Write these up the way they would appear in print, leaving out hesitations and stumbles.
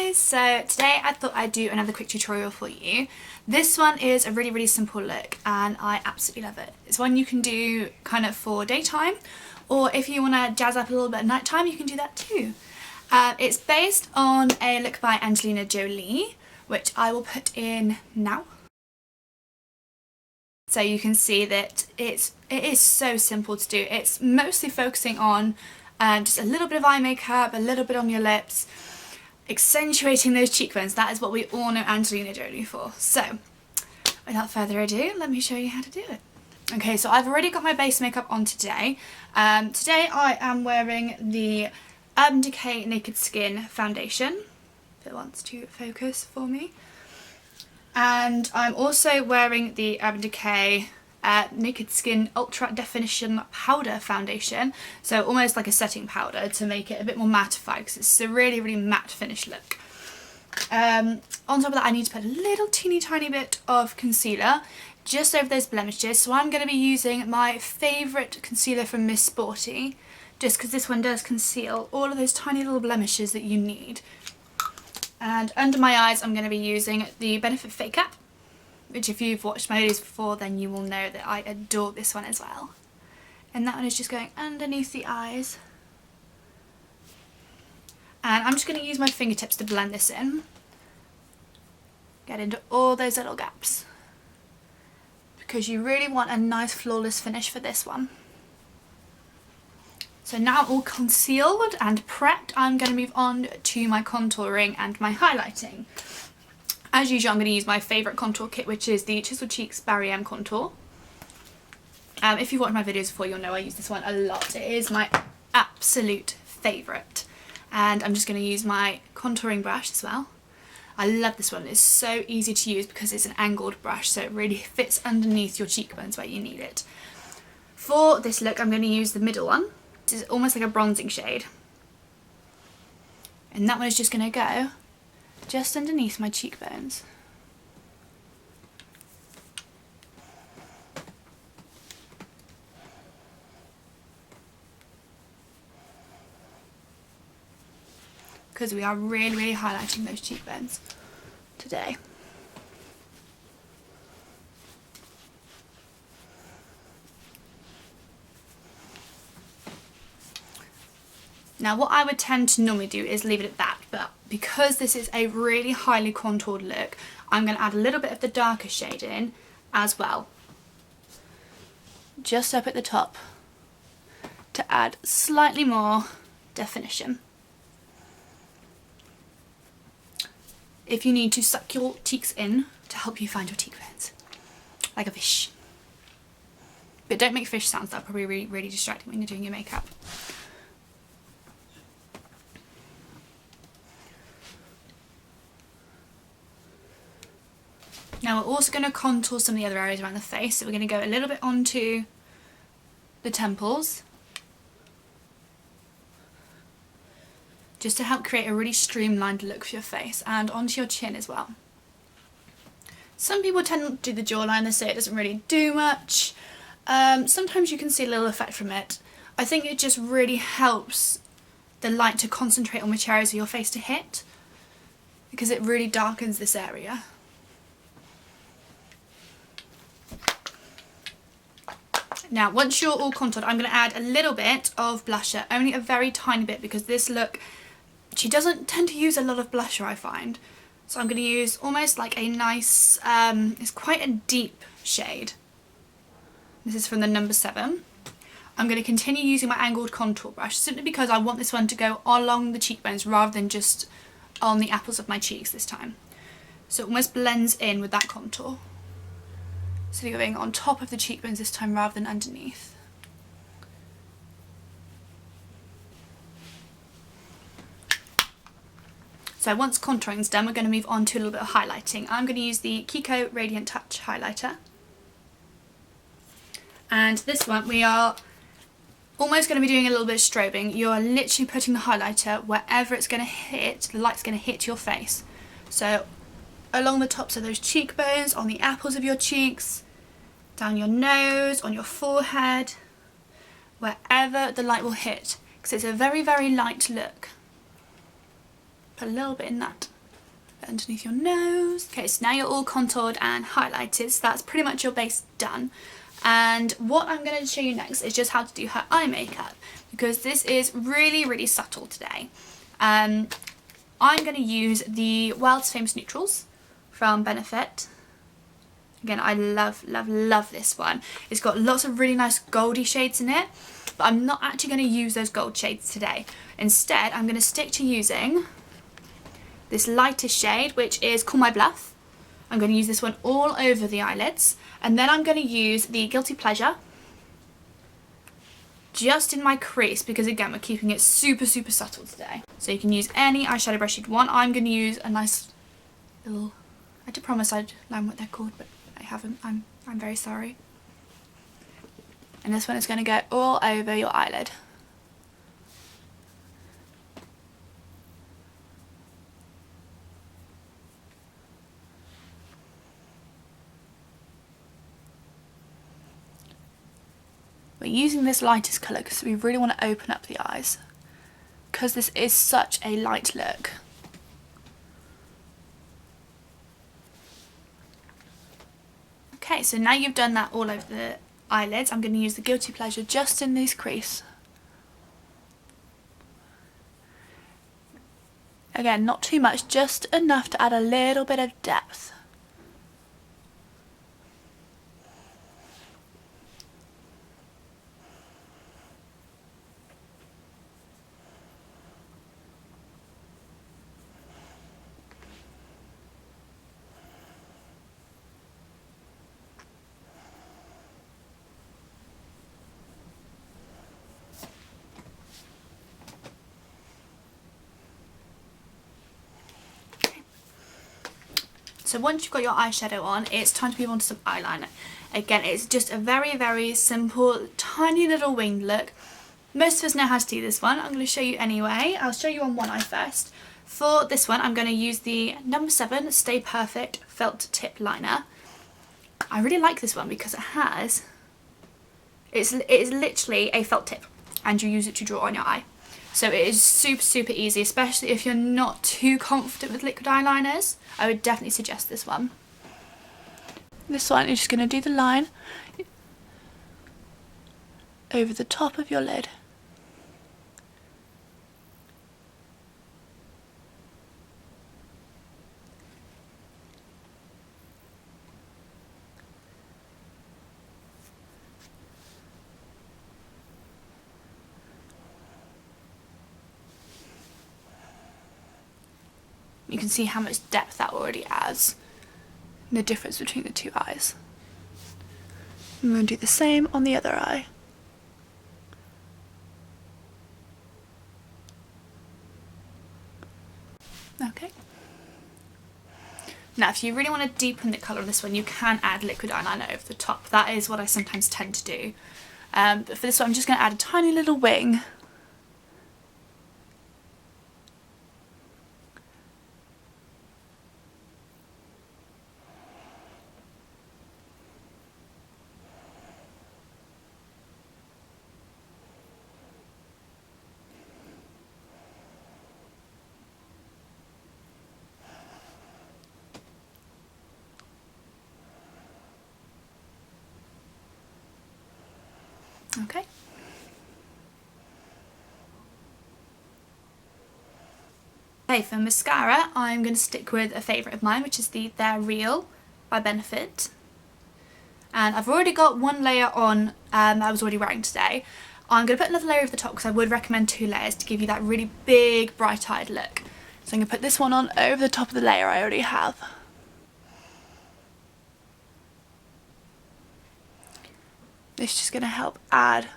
guys, so today I thought I'd do another quick tutorial for you. This one is a really simple look and I absolutely love it. It's one you can do kind of for daytime, or if you want to jazz up a little bit at night time you can do that too. It's based on a look by Angelina Jolie, which I will put in now. So you can see that it is so simple to do. It's mostly focusing on just a little bit of eye makeup, a little bit on your lips, accentuating those cheekbones. That is what we all know Angelina Jolie for. So without further ado, let me show you how to do it. Okay, so I've already got my base makeup on today. Today I am wearing the Decay Naked Skin Foundation, if it wants to focus for me. And I'm also wearing the Decay Naked Skin Ultra Definition Powder Foundation, so almost like a setting powder to make it a bit more mattified because it's a really matte finish look. On top of that I need to put a little teeny tiny bit of concealer just over those blemishes, so I'm going to be using my favourite concealer from Miss Sporty, just because this one does conceal all of those tiny little blemishes that you need. And under my eyes I'm going to be using the Benefit Fake Up, which if you've watched my videos before then you will know that I adore this one as well. And that one is just going underneath the eyes. And I'm just going to use my fingertips to blend this in. Get into all those little gaps. Because you really want a nice flawless finish for this one. So now I'm all concealed and prepped, I'm going to move on to my contouring and my highlighting. As usual, I'm going to use my favourite contour kit, which is the Chisel Cheeks Barry M Contour. If you've watched my videos before, you'll know I use this one a lot. It is my absolute favourite. And I'm just going to use my contouring brush as well. I love this one. It's so easy to use because it's an angled brush, so it really fits underneath your cheekbones where you need it. For this look, I'm going to use the middle one. This is almost like a bronzing shade. And that one is just going to go just underneath my cheekbones. Because we are really highlighting those cheekbones today. Now what I would tend to normally do is leave it at that, but because this is a really highly contoured look, I'm going to add a little bit of the darker shade in as well. Just up at the top to add slightly more definition. If you need to suck your cheeks in to help you find your cheekbones, like a fish. But don't make fish sounds, that'll probably be really distracting when you're doing your makeup. Now we're also going to contour some of the other areas around the face, so we're going to go a little bit onto the temples, just to help create a really streamlined look for your face, and onto your chin as well. Some people tend to do the jawline, they say it doesn't really do much. Sometimes you can see a little effect from it. I think it just really helps the light to concentrate on which areas of your face to hit, because it really darkens this area. Now once you're all contoured, I'm going to add a little bit of blusher, only a very tiny bit, because this look, she doesn't tend to use a lot of blusher I find. So I'm going to use almost like a nice, it's quite a deep shade. This is from the No7. I'm going to continue using my angled contour brush simply because I want this one to go along the cheekbones rather than just on the apples of my cheeks this time. So it almost blends in with that contour. So you're going on top of the cheekbones this time rather than underneath. So once contouring's done, we're going to move on to a little bit of highlighting. I'm going to use the Kiko Radiant Touch Highlighter. And this one we are almost going to be doing a little bit of strobing. You're literally putting the highlighter wherever it's going to hit, the light's going to hit your face. So along the tops of those cheekbones, on the apples of your cheeks, down your nose, on your forehead, wherever the light will hit, because it's a very light look. Put a little bit in that underneath your nose. Okay, so now you're all contoured and highlighted, so that's pretty much your base done. And what I'm going to show you next is just how to do her eye makeup, because this is really subtle today. I'm going to use the World's Famous Neutrals from Benefit. Again, I love this one. It's got lots of really nice goldy shades in it, but I'm not actually going to use those gold shades today. Instead, I'm going to stick to using this lighter shade, which is Call My Bluff. I'm going to use this one all over the eyelids, and then I'm going to use the Guilty Pleasure just in my crease, because again, we're keeping it super subtle today. So you can use any eyeshadow brush you'd want. I'm going to use a nice little, I did promise I'd learn what they're called, but I haven't. I'm very sorry. And this one is going to go all over your eyelid. We're using this lightest colour because we really want to open up the eyes, because this is such a light look. Okay, so now you've done that all over the eyelids, I'm going to use the Guilty Pleasure just in this crease. Again, not too much, just enough to add a little bit of depth. So once you've got your eyeshadow on, it's time to move on to some eyeliner. Again, it's just a very simple, tiny little winged look. Most of us know how to do this one. I'm going to show you anyway. I'll show you on one eye first. For this one, I'm going to use the No7 Stay Perfect Felt Tip Liner. I really like this one because it is literally a felt tip, and you use it to draw on your eye. So it is super easy, especially if you're not too confident with liquid eyeliners. I would definitely suggest this one. This one, you're just going to do the line over the top of your lid. You can see how much depth that already adds, and the difference between the two eyes. I'm going to do the same on the other eye. Okay. Now if you really want to deepen the colour on this one, you can add liquid eyeliner over the top. That is what I sometimes tend to do. But for this one I'm just going to add a tiny little wing. Okay. Okay, for mascara, I'm going to stick with a favourite of mine, which is the They're Real by Benefit. And I've already got one layer on that I was already wearing today. I'm going to put another layer over the top because I would recommend 2 layers to give you that really big, bright-eyed look. So I'm going to put this one on over the top of the layer I already have. This is just going to help add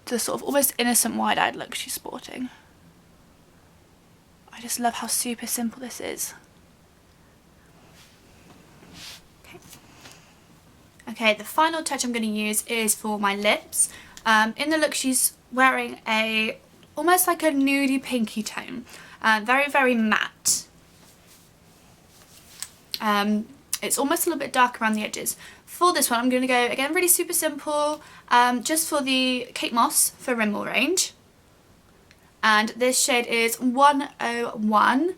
to the sort of almost innocent wide-eyed look she's sporting. I just love how super simple this is. Okay, the final touch I'm going to use is for my lips. In the look she's wearing almost like a nudie pinky tone. Very matte. It's almost a little bit dark around the edges. For this one I'm going to go, again, really super simple, just for the Kate Moss for Rimmel range. and this shade is 101.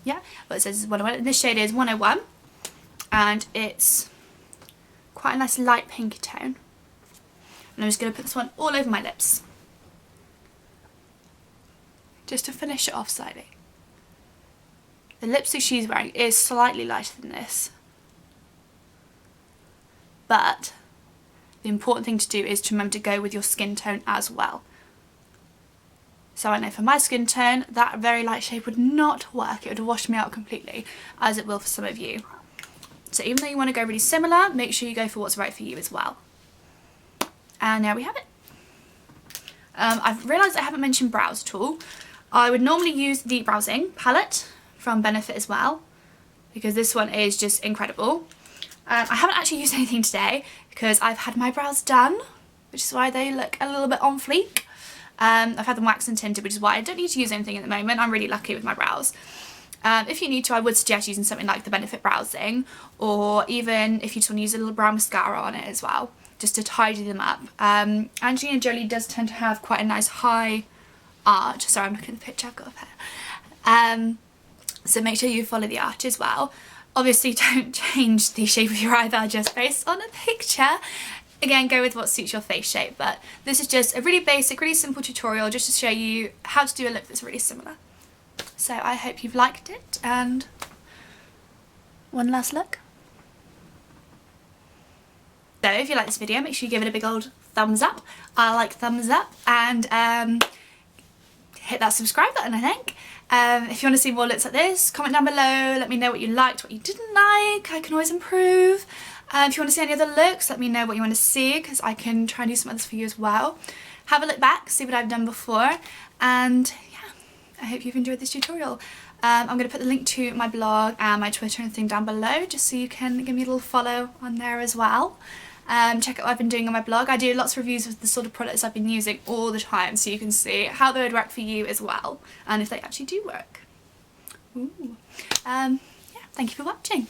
Yeah, well, it says 101. This shade is 101, and it's quite a nice light pinky tone. And I'm just going to put this one all over my lips, just to finish it off slightly. The lipstick she's wearing is slightly lighter than this, but the important thing to do is to remember to go with your skin tone as well. So I know for my skin tone, that very light shade would not work. It would wash me out completely, as it will for some of you. So even though you want to go really similar, make sure you go for what's right for you as well. And there we have it. I've realised I haven't mentioned brows at all. I would normally use the Browsing palette from Benefit as well, because this one is just incredible. I haven't actually used anything today because I've had my brows done, which is why they look a little bit on fleek. I've had them waxed and tinted, which is why I don't need to use anything at the moment. I'm really lucky with my brows. If you need to, I would suggest using something like the Benefit Browsing, or even if you just want to use a little brown mascara on it as well, just to tidy them up. Angelina Jolie does tend to have quite a nice high arch. Sorry, I'm looking at the picture I've got of her. So make sure you follow the arch as well. Obviously don't change the shape of your eyebrow just based on a picture. Again, go with what suits your face shape, but this is just a really basic, really simple tutorial just to show you how to do a look that's really similar. So I hope you've liked it, and one last look. So if you like this video, make sure you give it a big old thumbs up. I like thumbs up, and hit that subscribe button, I think. If you want to see more looks like this, comment down below, let me know what you liked, what you didn't like. I can always improve. If you want to see any other looks, let me know what you want to see, because I can try and do some others for you as well. Have a look back, see what I've done before, and yeah, I hope you've enjoyed this tutorial. I'm going to put the link to my blog and my Twitter and thing down below, just so you can give me a little follow on there as well. Check out what I've been doing on my blog. I do lots of reviews of the sort of products I've been using all the time, so you can see how they would work for you as well, and if they actually do work. Ooh. Yeah, thank you for watching.